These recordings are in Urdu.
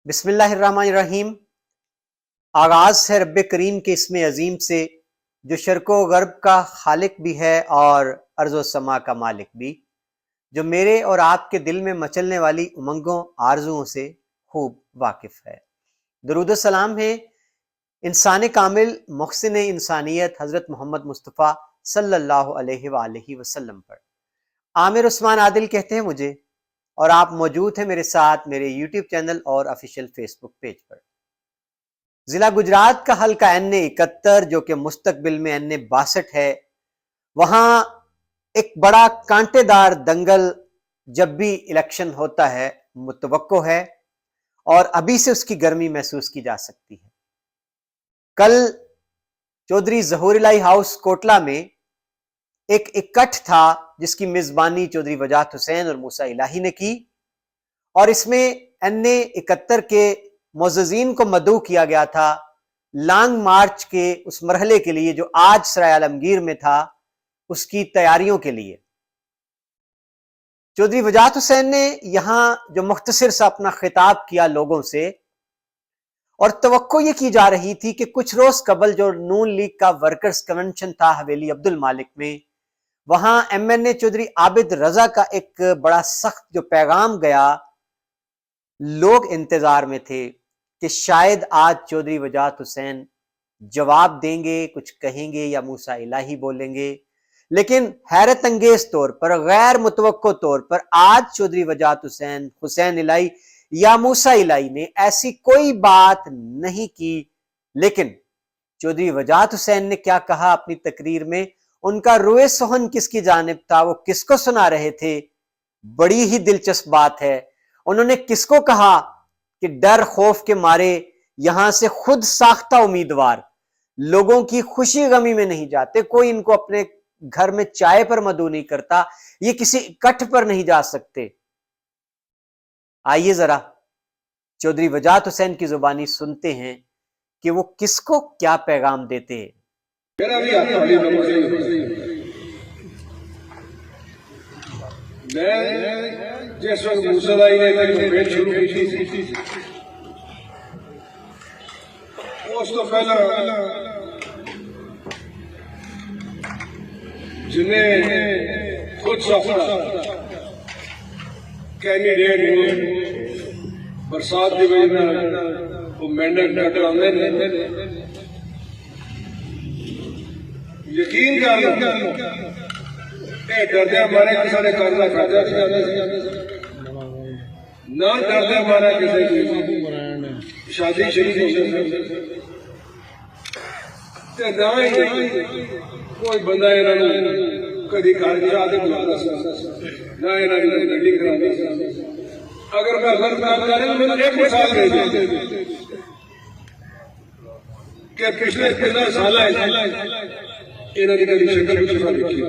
بسم اللہ الرحمن الرحیم۔ آغاز ہے رب کریم کے اسم عظیم سے جو شرق و غرب کا خالق بھی ہے اور ارض و سما کا مالک بھی، جو میرے اور آپ کے دل میں مچلنے والی امنگوں آرزوؤں سے خوب واقف ہے۔ درود و سلام ہے انسان کامل محسن انسانیت حضرت محمد مصطفیٰ صلی اللہ علیہ وآلہ وسلم پر۔ عامر عثمان عادل کہتے ہیں مجھے، اور آپ موجود ہیں میرے ساتھ میرے یوٹیوب چینل اور آفیشیل فیس بک پیج پر۔ ضلع گجرات کا حلقہ N71 جو کہ مستقبل میں N62 ہے، وہاں ایک بڑا کانٹے دار دنگل جب بھی الیکشن ہوتا ہے متوقع ہے، اور ابھی سے اس کی گرمی محسوس کی جا سکتی ہے۔ کل چودھری ظہور الہی ہاؤس کوٹلہ میں ایک اکٹھ تھا جس کی میزبانی چودھری وجاہت حسین اور موسیٰ الہی نے کی، اور اس میں N71 کے معززین کو مدعو کیا گیا تھا لانگ مارچ کے اس مرحلے کے لیے جو آج سرائے عالمگیر میں تھا، اس کی تیاریوں کے لیے۔ چودھری وجاہت حسین نے یہاں جو مختصر سا اپنا خطاب کیا لوگوں سے، اور توقع یہ کی جا رہی تھی کہ کچھ روز قبل جو نون لیگ کا ورکرز کنونشن تھا حویلی عبد المالک میں، وہاں MNA چودھری عابد رضا کا ایک بڑا سخت جو پیغام گیا، لوگ انتظار میں تھے کہ شاید آج چودھری وجاہت حسین جواب دیں گے، کچھ کہیں گے یا موسیٰ الہی بولیں گے، لیکن حیرت انگیز طور پر، غیر متوقع طور پر آج چودھری وجاہت حسین، حسین الہی یا موسیٰ الہی نے ایسی کوئی بات نہیں کی۔ لیکن چودھری وجاہت حسین نے کیا کہا اپنی تقریر میں، ان کا روئے سخن کس کی جانب تھا، وہ کس کو سنا رہے تھے، بڑی ہی دلچسپ بات ہے۔ انہوں نے کس کو کہا کہ ڈر خوف کے مارے یہاں سے خود ساختہ امیدوار لوگوں کی خوشی غمی میں نہیں جاتے، کوئی ان کو اپنے گھر میں چائے پر مدعو نہیں کرتا، یہ کسی اکٹھ پر نہیں جا سکتے۔ آئیے ذرا چودھری وجاہت حسین کی زبانی سنتے ہیں کہ وہ کس کو کیا پیغام دیتے ہیں۔ میرا بھی آتا علی نماز میں جس وقت موسیٰ الہی نے کمپین شروع کی تھی، اس تو پہلا جنہیں خود سفر کینڈیڈیٹ ہوئے برسات کی وجہ وہ مینڈیٹ کٹوانے یقین کر لو اے ڈردے ہمارے کسی نے قرضہ کھاتا نہ ڈردے ہمارا کسی کی شادی شریف تے نہ ہی کوئی بندہ انہوں کدی گھر کی آدھے بلاتا نہ انہوں نے گڈی کراتا۔ اگر میں غلط کام کریں میں ایک مثال دے دوں کہ پچھلے 15 سال انہوں نے کدی شکل بھی چھپا لکھی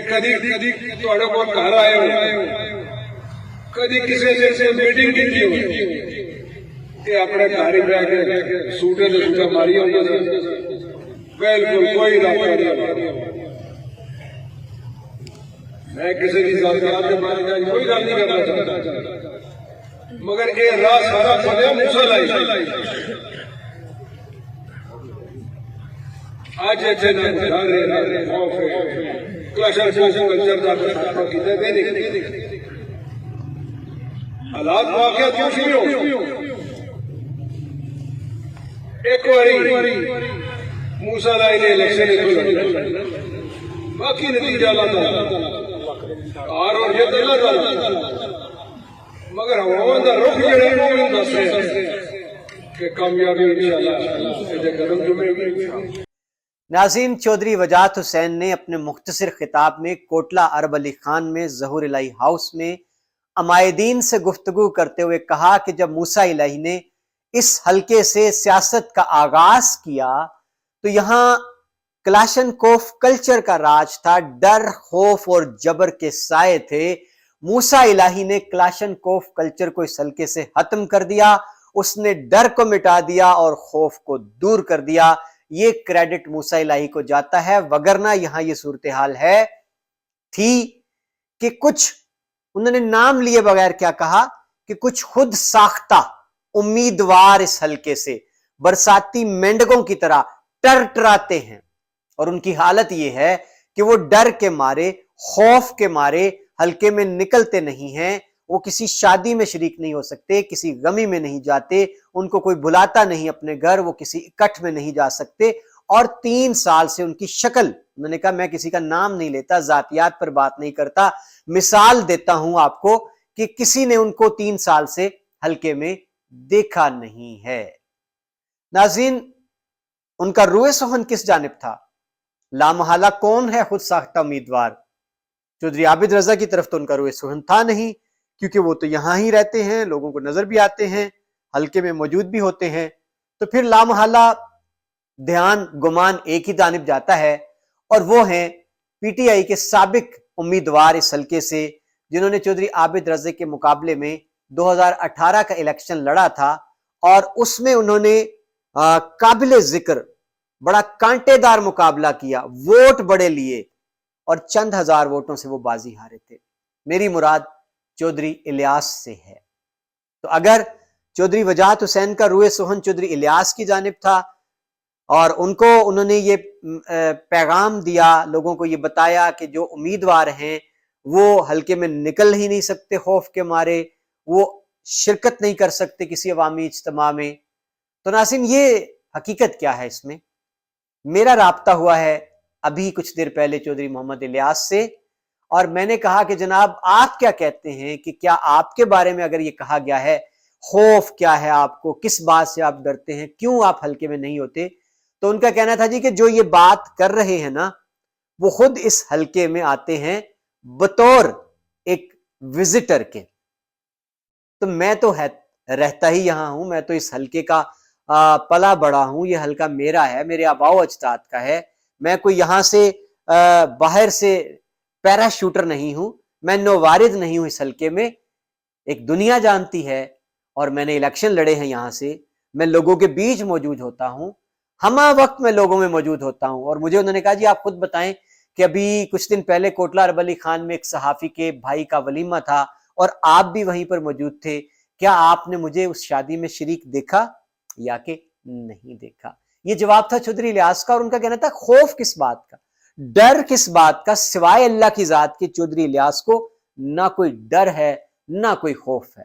کدی تھوڑے کو گھر آئے ہو، کدی کسی جیسے میٹنگ کی ہوئی کہ اپنے گھر بیٹھ کے سوٹے سے سوٹا ماری ہوگا، بالکل کوئی رابطہ نہیں۔ میں کسی کی ذاتیات کے بارے میں کوئی گل نہیں کرنا چاہتا، مگر یہ راہ سارا پڑھے موسیٰ الہی آج ایسے نہ گھر خوف کلاشن کلچر کا خاتمہ کیتے گئے نہیں، حالات واقعات کیوں شروع ہو۔ ایک باری موسیٰ الہی نے الیکشن باقی نتیجہ اللہ تعالیٰ اور یہ اللہ تعالیٰ، مگر ہمارا دا رخ جڑے وہ دس رہے کہ کامیابی انشاءاللہ یہ قدم جمعے گی۔ ناظرین، چودھری وجاہت حسین نے اپنے مختصر خطاب میں کوٹلہ عرب علی خان میں ظہور الہی ہاؤس میں عمائدین سے گفتگو کرتے ہوئے کہا کہ جب موسیٰ الہی نے اس حلقے سے سیاست کا آغاز کیا تو یہاں کلاشن کوف کلچر کا راج تھا، ڈر خوف اور جبر کے سائے تھے۔ موسیٰ الہی نے کلاشن کوف کلچر کو اس حلقے سے ختم کر دیا، اس نے ڈر کو مٹا دیا اور خوف کو دور کر دیا۔ یہ کریڈٹ موسیٰ الہی کو جاتا ہے، وگرنہ یہاں یہ صورتحال تھی کہ کچھ انہوں نے نام لیے بغیر کیا کہا کہ کچھ خود ساختہ امیدوار اس حلقے سے برساتی مینڈکوں کی طرح ٹراتے ہیں، اور ان کی حالت یہ ہے کہ وہ ڈر کے مارے، خوف کے مارے حلقے میں نکلتے نہیں ہیں۔ وہ کسی شادی میں شریک نہیں ہو سکتے، کسی غمی میں نہیں جاتے، ان کو کوئی بلاتا نہیں اپنے گھر، وہ کسی اکٹھ میں نہیں جا سکتے، اور 3 سال سے ان کی شکل، انہوں نے کہا میں کسی کا نام نہیں لیتا، ذاتیات پر بات نہیں کرتا، مثال دیتا ہوں آپ کو کہ کسی نے ان کو 3 سال سے حلقے میں دیکھا نہیں ہے۔ ناظرین، ان کا روئے سخن کس جانب تھا؟ لامحالہ کون ہے خود ساختہ امیدوار؟ چودھری عابد رضا کی طرف تو ان کا روئے سخن تھا نہیں، کیونکہ وہ تو یہاں ہی رہتے ہیں، لوگوں کو نظر بھی آتے ہیں، حلقے میں موجود بھی ہوتے ہیں، تو پھر لامحالہ دھیان گمان ایک ہی جانب جاتا ہے، اور وہ ہیں پی ٹی آئی کے سابق امیدوار اس حلقے سے، جنہوں نے چودھری عابد رضا کے مقابلے میں 2018 کا الیکشن لڑا تھا، اور اس میں انہوں نے قابل ذکر بڑا کانٹے دار مقابلہ کیا، ووٹ بڑے لیے، اور چند ہزار ووٹوں سے وہ بازی ہارے تھے۔ میری مراد چودھری الیاس سے ہے۔ تو اگر چودھری وجاہت حسین کا روئے سخن چودھری الیاس کی جانب تھا، اور انہوں نے یہ پیغام دیا، لوگوں کو یہ بتایا کہ جو امیدوار ہیں وہ حلقے میں نکل ہی نہیں سکتے خوف کے مارے، وہ شرکت نہیں کر سکتے کسی عوامی اجتماع میں، تو ناظرین یہ حقیقت کیا ہے؟ اس میں میرا رابطہ ہوا ہے ابھی کچھ دیر پہلے چودھری محمد الیاس سے، اور میں نے کہا کہ جناب آپ کیا کہتے ہیں، کہ کیا آپ کے بارے میں اگر یہ کہا گیا ہے، خوف کیا ہے آپ کو، کس بات سے آپ ڈرتے ہیں، کیوں آپ حلقے میں نہیں ہوتے؟ تو ان کا کہنا تھا جی کہ جو یہ بات کر رہے ہیں نا، وہ خود اس حلقے میں آتے ہیں بطور ایک وزٹر کے، تو میں تو رہتا ہی یہاں ہوں، میں تو اس حلقے کا پلا بڑا ہوں، یہ حلقہ میرا ہے، میرے آباء و اجداد کا ہے، میں کوئی یہاں سے باہر سے پیرا شوٹر نہیں ہوں، میں نووارد نہیں ہوں اس حلقے میں، ایک دنیا جانتی ہے، اور میں نے الیکشن لڑے ہیں یہاں سے، میں لوگوں کے بیچ موجود ہوتا ہوں، ہمہ وقت میں لوگوں میں موجود ہوتا ہوں۔ اور مجھے انہوں نے کہا جی آپ خود بتائیں کہ ابھی کچھ دن پہلے کوٹلہ ارب علی خان میں ایک صحافی کے بھائی کا ولیمہ تھا، اور آپ بھی وہیں پر موجود تھے، کیا آپ نے مجھے اس شادی میں شریک دیکھا یا کہ نہیں دیکھا؟ یہ جواب تھا چودھری الیاس کا، اور ان کا کہنا تھا خوف کس بات کا، ڈر کس بات کا، سوائے اللہ کی ذات کے چودھری الیاس کو نہ کوئی ڈر ہے نہ کوئی خوف ہے۔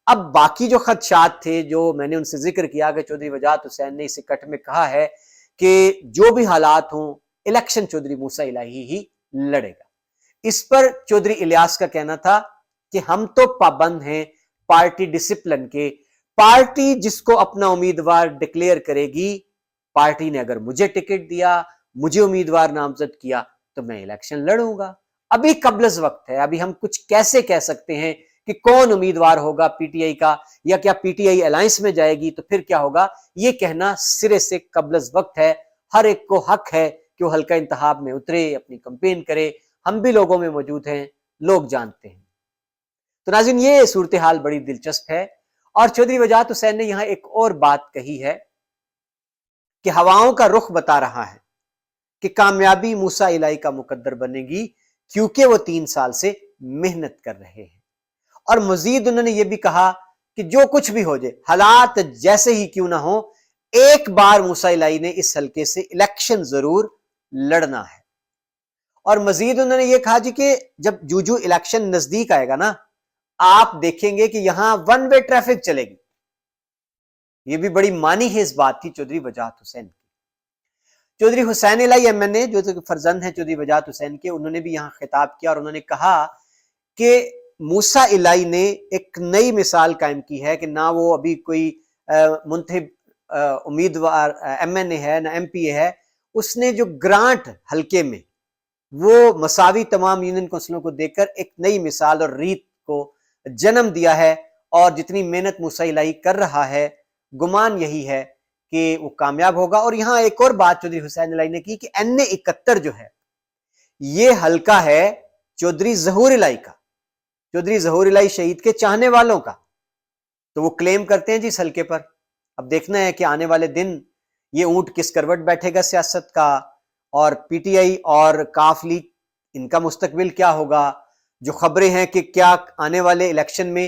اب باقی جو خدشات تھے جو میں نے ان سے ذکر کیا کہ چودھری وجاہت حسین نے اس اکٹھ میں کہا ہے کہ جو بھی حالات ہوں الیکشن چودھری موسیٰ الہی ہی لڑے گا، اس پر چودھری الیاس کا کہنا تھا کہ ہم تو پابند ہیں پارٹی ڈسپلن کے، پارٹی جس کو اپنا امیدوار ڈکلیئر کرے گی، پارٹی نے اگر مجھے ٹکٹ دیا، مجھے امیدوار نامزد کیا، تو میں الیکشن لڑوں گا۔ ابھی قبل از وقت ہے، ابھی ہم کچھ کیسے کہہ سکتے ہیں کہ کون امیدوار ہوگا پی ٹی آئی کا، یا کیا پی ٹی آئی الائنس میں جائے گی تو پھر کیا ہوگا، یہ کہنا سرے سے قبل از وقت ہے۔ ہر ایک کو حق ہے کہ وہ حلقہ انتخاب میں اترے، اپنی کمپین کرے، ہم بھی لوگوں میں موجود ہیں، لوگ جانتے ہیں۔ تو ناظرین یہ صورتحال بڑی دلچسپ ہے، اور چودھری وجاہت حسین نے یہاں ایک اور بات کہی ہے کہ ہواؤں کا رخ بتا رہا ہے کہ کامیابی موسیٰ الہی کا مقدر بنے گی، کیونکہ وہ 3 سال سے محنت کر رہے ہیں۔ اور مزید انہوں نے یہ بھی کہا کہ جو کچھ بھی ہو جائے، حالات جیسے ہی کیوں نہ ہو، ایک بار موسیٰ الہی نے اس حلقے سے الیکشن ضرور لڑنا ہے۔ اور مزید انہوں نے یہ کہا جی کہ جب جو الیکشن نزدیک آئے گا نا، آپ دیکھیں گے کہ یہاں ون وے ٹریفک چلے گی۔ یہ بھی بڑی مانی ہے اس بات کی چودھری وجاہت حسین کی۔ چودھری حسین الہی ایم این اے جو فرزند ہیں چودھری وجاہت حسین کے، انہوں نے بھی یہاں خطاب کیا، اور انہوں نے کہا کہ موسیٰ الہی نے ایک نئی مثال قائم کی ہے کہ نہ وہ ابھی کوئی منتخب امیدوار ایم این اے ہے نہ ایم پی اے ہے، اس نے جو گرانٹ حلقے میں وہ مساوی تمام یونین کونسلوں کو دے کر ایک نئی مثال اور ریت کو جنم دیا ہے، اور جتنی محنت موسیٰ الہی کر رہا ہے، گمان یہی ہے کہ وہ کامیاب ہوگا۔ اور یہاں ایک اور بات چودھری حسین الہی نے کی کہ این اے 71 جو ہے یہ حلقہ ہے چودھری ظہور الہی کا، چودھری ظہور الہی شہید کے چاہنے والوں کا، تو وہ کلیم کرتے ہیں جی اس حلقے پر۔ اب دیکھنا ہے کہ آنے والے دن یہ اونٹ کس کروٹ بیٹھے گا سیاست کا، اور پی ٹی آئی اور کاف لیگ ان کا مستقبل کیا ہوگا۔ جو خبریں ہیں کہ کیا آنے والے الیکشن میں